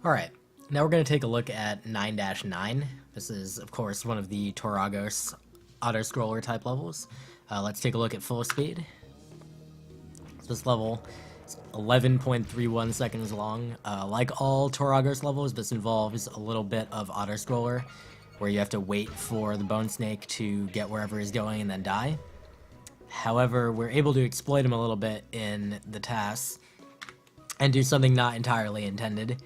Alright, now we're going to take a look at 9-9. This is, of course, one of the Toragos auto-scroller type levels. Let's take a look at full speed. This level is 11.31 seconds long. Like all Toragos levels, this involves a little bit of auto-scroller, where you have to wait for the Bone Snake to get wherever he's going and then die. However, we're able to exploit him a little bit in the TAS, and do something not entirely intended.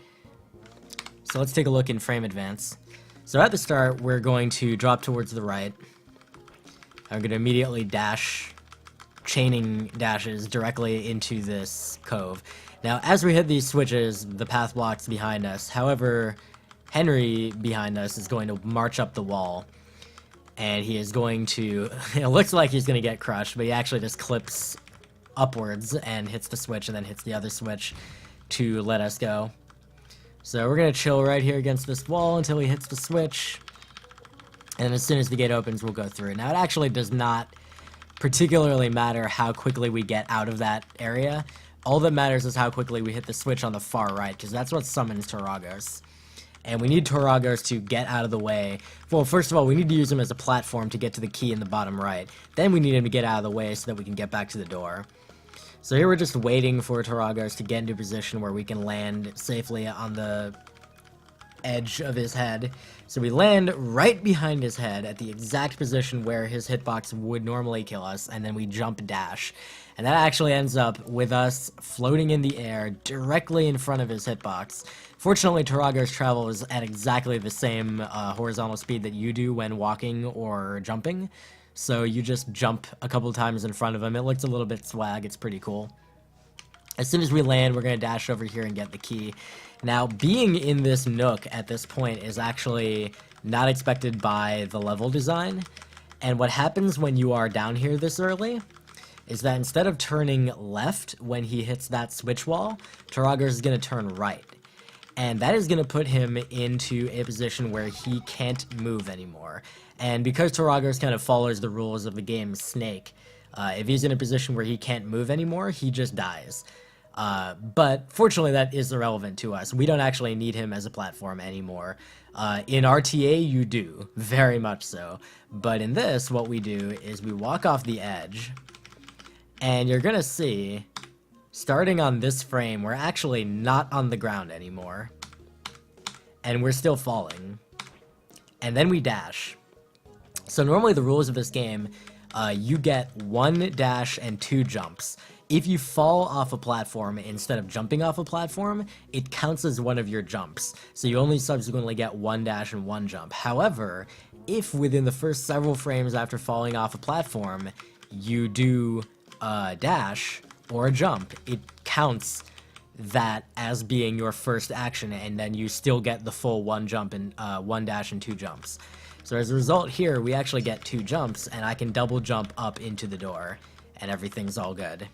So let's take a look in frame advance. So at the start, we're going to drop towards the right. I'm going to immediately dash, chaining dashes directly into this cove. Now, as we hit these switches, the path blocks behind us. However, Henry behind us is going to march up the wall. And he is going to, it looks like he's going to get crushed, but he actually just clips upwards and hits the switch and then hits the other switch to let us go. So we're going to chill right here against this wall until he hits the switch. And as soon as the gate opens, we'll go through. Now, it actually does not particularly matter how quickly we get out of that area. All that matters is how quickly we hit the switch on the far right, because that's what summons Toragos. And we need Toragos to get out of the way. Well, first of all, we need to use him as a platform to get to the key in the bottom right. Then we need him to get out of the way so that we can get back to the door. So here we're just waiting for Toragos to get into a position where we can land safely on the edge of his head. So we land right behind his head at the exact position where his hitbox would normally kill us, and then we jump dash. And that actually ends up with us floating in the air directly in front of his hitbox. Fortunately, Toragos travels at exactly the same horizontal speed that you do when walking or jumping. So you just jump a couple times in front of him. It looks a little bit swag. It's pretty cool. As soon as we land, we're going to dash over here and get the key. Now, being in this nook at this point is actually not expected by the level design. And what happens when you are down here this early is that instead of turning left when he hits that switch wall, Toragos is going to turn right. And that is going to put him into a position where he can't move anymore. And because Toragos kind of follows the rules of the game Snake, if he's in a position where he can't move anymore, he just dies. But fortunately, that is irrelevant to us. We don't actually need him as a platform anymore. In RTA, you do, very much so. But in this, what we do is we walk off the edge, and you're going to see, starting on this frame, we're actually not on the ground anymore. And we're still falling. And then we dash. So normally the rules of this game, you get 1 dash and 2 jumps. If you fall off a platform instead of jumping off a platform, it counts as one of your jumps. So you only subsequently get 1 dash and 1 jump. However, if within the first several frames after falling off a platform, you do a dash or a jump, it counts that as being your first action, and then you still get the full 1 jump and 1 dash and 2 jumps. So as a result here, we actually get 2 jumps, and I can double jump up into the door, and everything's all good.